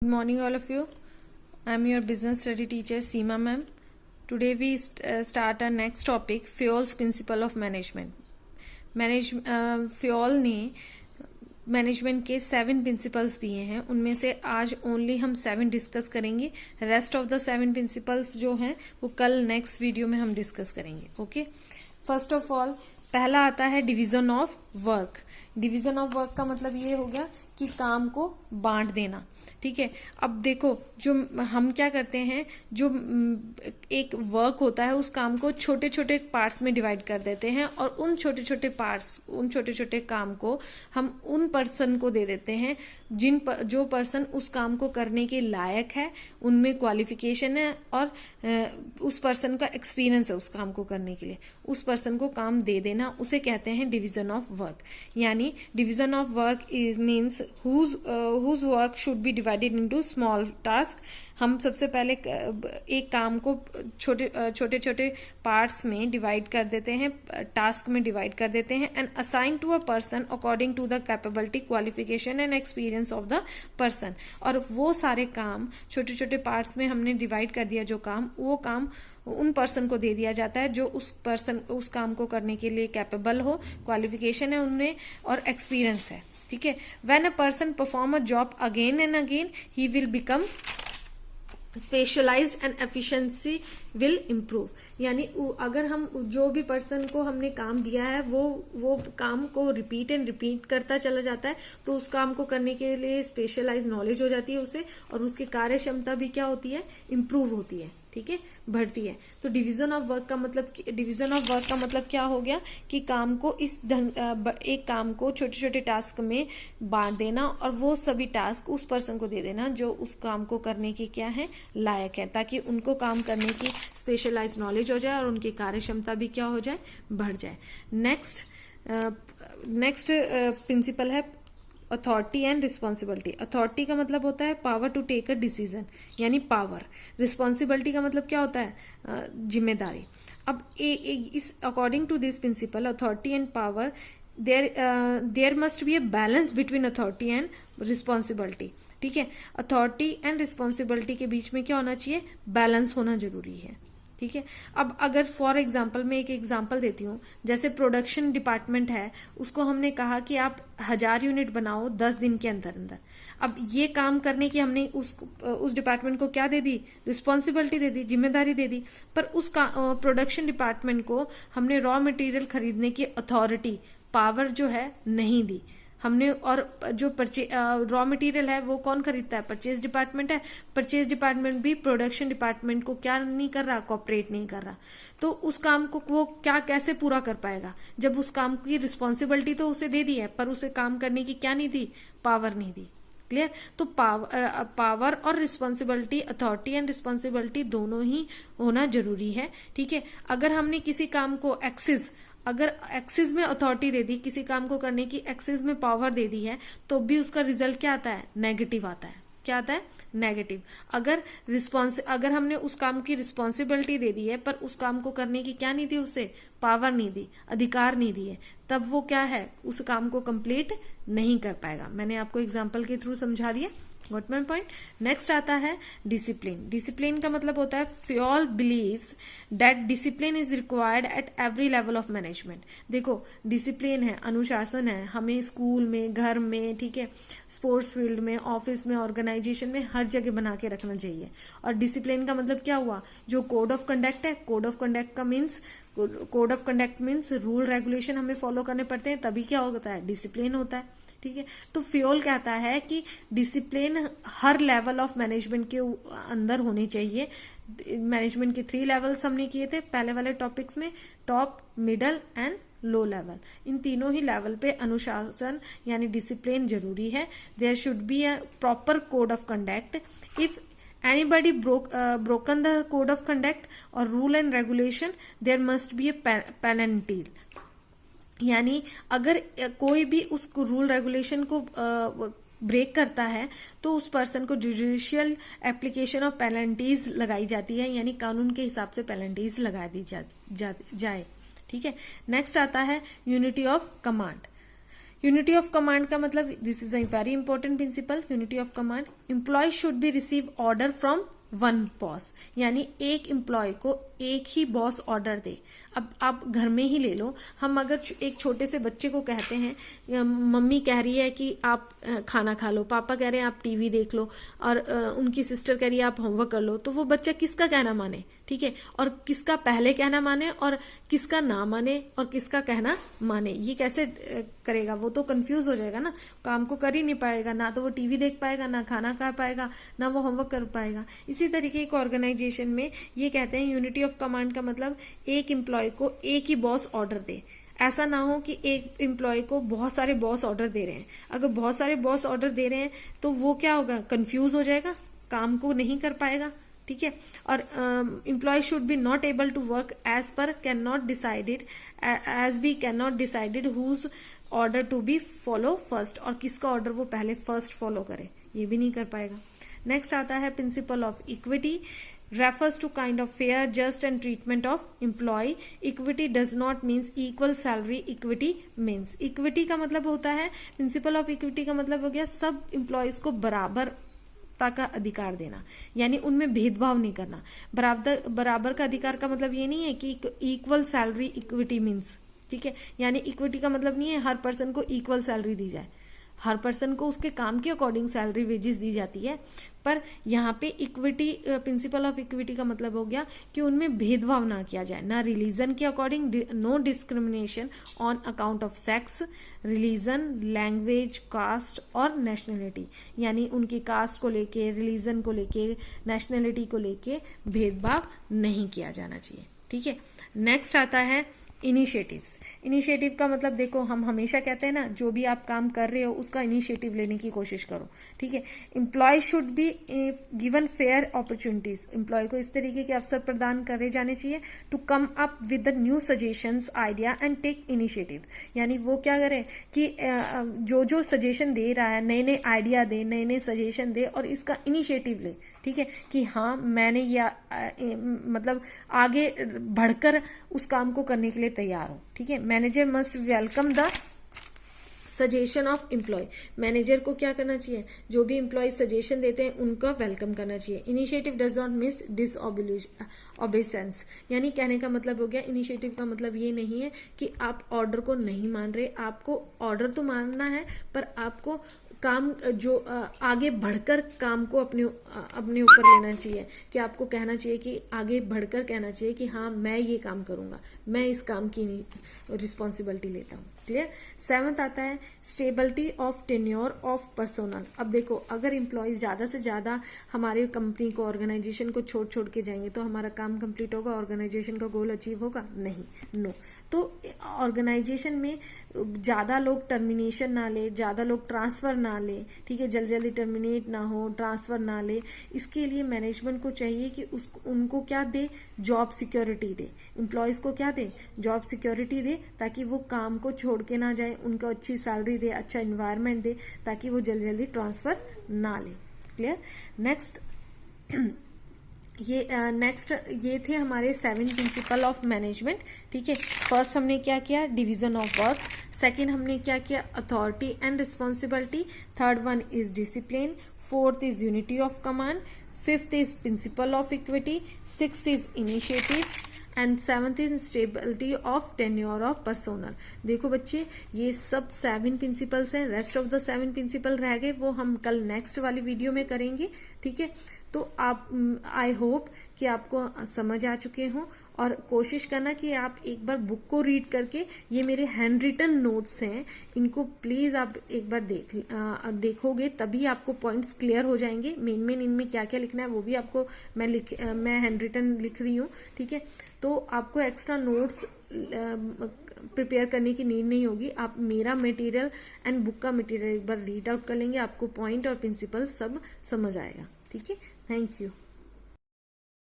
Good morning, all of you. I'm your business study teacher Seema ma'am. Today we start our next topic, Fayol's principle of management. Fayol ने management के 7 principles दिए हैं, उनमें से आज only हम 7 discuss करेंगे. रेस्ट ऑफ द 7 प्रिंसिपल्स जो हैं वो कल नेक्स्ट वीडियो में हम डिस्कस करेंगे. ओके, फर्स्ट ऑफ ऑल पहला आता है division of work. Division of work का मतलब ये हो गया कि काम को बांट देना. ठीक है, अब देखो जो हम क्या करते हैं, जो एक वर्क होता है उस काम को छोटे छोटे पार्ट्स में डिवाइड कर देते हैं और उन छोटे छोटे पार्ट्स, उन छोटे छोटे काम को हम उन पर्सन को दे देते हैं जो पर्सन उस काम को करने के लायक है, उनमें क्वालिफिकेशन है और उस पर्सन का एक्सपीरियंस है उस काम को करने के लिए. उस पर्सन को काम दे देना, उसे कहते हैं डिवीजन ऑफ वर्क. यानी division of work is means whose work should be divided into small task. हम सबसे पहले एक काम को छोटे छोटे पार्ट्स में डिवाइड कर देते हैं, टास्क में डिवाइड कर देते हैं and assign to a person according to the capability, qualification and experience of the person. और वो सारे काम छोटे छोटे पार्ट्स में हमने डिवाइड कर दिया, जो काम वो काम उन पर्सन को दे दिया जाता है जो उस काम को करने के लिए कैपेबल हो, क्वालिफिकेशन है उनमें और एक्सपीरियंस है. ठीक है, when a person perform a job again and again he will become specialized and efficiency will improve. यानी अगर हम जो भी पर्सन को हमने काम दिया है वो काम को रिपीट एंड रिपीट करता चला जाता है, तो उस काम को करने के लिए स्पेशलाइज नॉलेज हो जाती है उसे, और उसकी कार्य क्षमता भी क्या होती है, इम्प्रूव होती है. ठीक है, बढ़ती है. तो डिवीजन ऑफ वर्क का मतलब क्या हो गया कि काम को एक काम को छोटे छोटे टास्क में बांट देना और वो सभी टास्क उस पर्सन को दे देना जो उस काम को करने के क्या है, लायक है, ताकि उनको काम करने की स्पेशलाइज नॉलेज हो जाए और उनकी कार्य क्षमता भी क्या हो जाए, बढ़ जाए. नेक्स्ट प्रिंसिपल है अथॉरिटी एंड रिस्पॉन्सिबिलिटी. अथॉरिटी का मतलब होता है power to take a decision, यानी पावर. रिस्पॉन्सिबिलिटी का मतलब क्या होता है, जिम्मेदारी. अब इस according to this principle authority and power there must be a balance between authority and responsibility. ठीक है, अथॉरिटी एंड रिस्पॉन्सिबिलिटी के बीच में क्या होना चाहिए, बैलेंस होना जरूरी है. ठीक है, अब अगर फॉर एग्जाम्पल मैं एक एग्जाम्पल देती हूँ, जैसे प्रोडक्शन डिपार्टमेंट है, उसको हमने कहा कि आप 1000 यूनिट बनाओ 10 दिन के अंदर अंदर. अब ये काम करने की हमने उस डिपार्टमेंट को क्या दे दी, रिस्पॉन्सिबिलिटी दे दी, जिम्मेदारी दे दी. पर उस प्रोडक्शन डिपार्टमेंट को हमने रॉ मटेरियल खरीदने की अथॉरिटी, पावर जो है नहीं दी हमने. और जो रॉ मटेरियल है वो कौन खरीदता है, परचेज डिपार्टमेंट है. परचेज डिपार्टमेंट भी प्रोडक्शन डिपार्टमेंट को क्या नहीं कर रहा, कोऑपरेट नहीं कर रहा. तो उस काम को वो क्या कैसे पूरा कर पाएगा, जब उस काम की रिस्पॉन्सिबिलिटी तो उसे दे दी है पर उसे काम करने की क्या नहीं दी, पावर नहीं दी. क्लियर. तो पावर और रिस्पॉन्सिबिलिटी, अथॉरिटी एंड रिस्पॉन्सिबिलिटी दोनों ही होना जरूरी है. ठीक है, अगर हमने किसी काम को अगर एक्सिस में अथॉरिटी दे दी, किसी काम को करने की एक्सिस में पावर दे दी है, तो भी उसका रिजल्ट क्या आता है, नेगेटिव आता है. क्या आता है, नेगेटिव. अगर हमने उस काम की रिस्पॉन्सिबिलिटी दे दी है पर उस काम को करने की क्या नहीं दी, उसे पावर नहीं दी, अधिकार नहीं दिए, तब वो क्या है, उस काम को कंप्लीट नहीं कर पाएगा. मैंने आपको एग्जाम्पल के थ्रू समझा दिया. Got my point. नेक्स्ट आता है डिसिप्लिन. डिसिप्लिन का मतलब होता है Fayol believes that discipline is required at every level of management. देखो डिसिप्लिन है, अनुशासन है, हमें स्कूल में, घर में, ठीक है, स्पोर्ट्स फील्ड में, ऑफिस में, ऑर्गेनाइजेशन में, हर जगह बना के रखना चाहिए. और डिसिप्लिन का मतलब क्या हुआ, जो कोड ऑफ कंडक्ट है, code of conduct means rule regulation हमें फॉलो करने पड़ते हैं, तभी क्या होता है, डिसिप्लिन होता है. ठीक है, तो फ्योल कहता है कि discipline her level of management के अंदर होनी चाहिए. मैनेजमेंट के 3 लेवल्स हमने किए थे पहले वाले टॉपिक्स में, top, middle and low level. इन तीनों ही लेवल पे अनुशासन यानी डिसिप्लिन जरूरी है. There should be a proper code of conduct. If anybody broken the code of conduct or rule and regulation, there must be a penalty. यानी अगर कोई भी उस रूल रेगुलेशन को ब्रेक करता है तो उस पर्सन को जुडिशियल एप्लीकेशन ऑफ पेनल्टीज लगाई जाती है, यानी कानून के हिसाब से पेनल्टीज लगा दी जाए. ठीक है, नेक्स्ट आता है unity of command. Unity of command का मतलब, this is a very important principle, unity of command. Employ should be receive order from one boss, यानी एक एम्प्लॉय को एक ही बॉस ऑर्डर दे। अब आप घर में ही ले लो, हम अगर एक छोटे से बच्चे को कहते हैं, मम्मी कह रही है कि आप खाना खा लो, पापा कह रहे हैं आप टीवी देख लो, और उनकी सिस्टर कह रही है आप होमवर्क कर लो, तो वो बच्चा किसका कहना माने, ठीक है, और किसका पहले कहना माने और किसका ना माने और किसका कहना माने, ये कैसे करेगा? वो तो कंफ्यूज हो जाएगा ना, काम को कर ही नहीं पाएगा, ना तो वो टीवी देख पाएगा, ना खाना खा पाएगा, ना वो होमवर्क कर पाएगा। इसी तरीके एक ऑर्गेनाइजेशन में ये कहते हैं यूनिटी ऑफ कमांड का मतलब एक एम्प्लॉय को एक ही बॉस ऑर्डर दे। ऐसा ना हो कि एक एम्प्लॉय को बहुत सारे बॉस ऑर्डर दे रहे हैं। अगर बहुत सारे बॉस ऑर्डर दे रहे हैं तो वो क्या होगा, कंफ्यूज हो जाएगा, काम को नहीं कर पाएगा, ठीक है। और employ should be not able to work as per can not decided, as B can not decided whose order to be follow first, और किसका ऑर्डर वो पहले फर्स्ट फॉलो करे, ये भी नहीं कर पाएगा। नेक्स्ट आता है principle of equity, refers to kind of fair, just and treatment of employee. Equity does not means equal salary. Equity means, equity का मतलब होता है, प्रिंसिपल ऑफ इक्विटी का मतलब हो गया सब एम्प्लॉयज को बराबरता का अधिकार देना, यानी उनमें भेदभाव नहीं करना। बराबर का अधिकार का मतलब ये नहीं है कि इक्वल सैलरी इक्विटी मीन्स, ठीक है, यानी इक्विटी का मतलब नहीं है हर पर्सन को इक्वल सैलरी दी जाए, हर पर्सन को उसके काम के अकॉर्डिंग सैलरी वेजेस दी जाती है, पर यहाँ पे इक्विटी, प्रिंसिपल ऑफ इक्विटी का मतलब हो गया कि उनमें भेदभाव ना किया जाए, ना रिलीजन के according, no discrimination on account of sex, religion, language, caste और नेशनलिटी, यानी उनकी कास्ट को लेके, रिलीजन को लेके, नेशनलिटी को लेके भेदभाव नहीं किया जाना चाहिए, ठीक है। नेक्स्ट आता है इनिशिएटिव्स। इनिशिएटिव का मतलब देखो, हम हमेशा कहते हैं ना, जो भी आप काम कर रहे हो उसका इनिशिएटिव लेने की कोशिश करो, ठीक है। Employ should be given fair opportunities, employ को इस तरीके के अवसर प्रदान करे जाने चाहिए to come up with the new suggestions, idea and take initiative, यानी वो क्या करे कि जो जो सजेशन दे रहा है, नए नए आइडिया दे, नए नए सजेशन दे और इसका इनिशिएटिव ले, ठीक है, कि हाँ मैंने या मतलब आगे बढ़कर उस काम को करने के लिए तैयार हूं, ठीक है। Manager must welcome the suggestion of employ, manager को क्या करना चाहिए, जो भी एम्प्लॉय सजेशन देते हैं उनका वेलकम करना चाहिए। इनिशिएटिव डज नॉट मिस डिसऑबेसेंस, यानी कहने का मतलब हो गया, इनिशिएटिव का मतलब ये नहीं है कि आप ऑर्डर को नहीं मान रहे, आपको ऑर्डर तो मानना है, पर आपको काम जो आगे बढ़कर काम को अपने ऊपर लेना चाहिए, कि आपको कहना चाहिए कि आगे बढ़कर कहना चाहिए कि हाँ मैं ये काम करूंगा, मैं इस काम की रिस्पॉन्सिबिलिटी लेता हूँ, क्लियर। 7th आता है stability of tenure of personnel. अब देखो, अगर एम्प्लॉयज ज्यादा से ज्यादा हमारे कंपनी को, ऑर्गेनाइजेशन को छोड़ के जाएंगे तो हमारा काम कंप्लीट होगा, ऑर्गेनाइजेशन का गोल अचीव होगा नहीं, नो। तो ऑर्गेनाइजेशन में ज्यादा लोग टर्मिनेशन ना ले, ज्यादा लोग ट्रांसफर ना ले, ठीक है, जल्दी जल्दी टर्मिनेट ना हो, ट्रांसफर ना ले, इसके लिए मैनेजमेंट को चाहिए कि उनको क्या दे, जॉब सिक्योरिटी दे, एम्प्लॉयज को क्या दे, जॉब सिक्योरिटी दे, ताकि वो काम को छोड़ के ना जाए, उनको अच्छी सैलरी दे, अच्छा एनवायरमेंट दे, ताकि वो जल्दी जल्दी ट्रांसफर ना ले, क्लियर। नेक्स्ट ये थे हमारे 7 प्रिंसिपल ऑफ मैनेजमेंट, ठीक है। फर्स्ट हमने क्या किया, डिवीजन ऑफ वर्क। सेकंड हमने क्या किया, authority and responsibility. Third one is discipline. Fourth is unity of command. Fifth is principle of equity. Sixth is initiatives and 7th is stability of tenure of personnel. देखो बच्चे, ये सब 7 principles हैं, rest of the 7 principal रह गए, वो हम कल नेक्स्ट वाली वीडियो में करेंगे, ठीक है। तो आप, आई होप कि आपको समझ आ चुके हों, और कोशिश करना कि आप एक बार बुक को रीड करके, ये मेरे हैंड रिटन नोट्स हैं, इनको प्लीज आप एक बार देखोगे तभी आपको पॉइंट्स क्लियर हो जाएंगे। मेन इनमें क्या क्या लिखना है वो भी आपको मैं हैंड रिटन लिख रही हूँ, ठीक है। तो आपको एक्स्ट्रा नोट्स प्रिपेयर करने की नीड नहीं होगी, आप मेरा मटेरियल एंड बुक का मटेरियल एक बार रीड आउट कर लेंगे, आपको पॉइंट और प्रिंसिपल सब समझ आएगा, ठीक है। Thank you.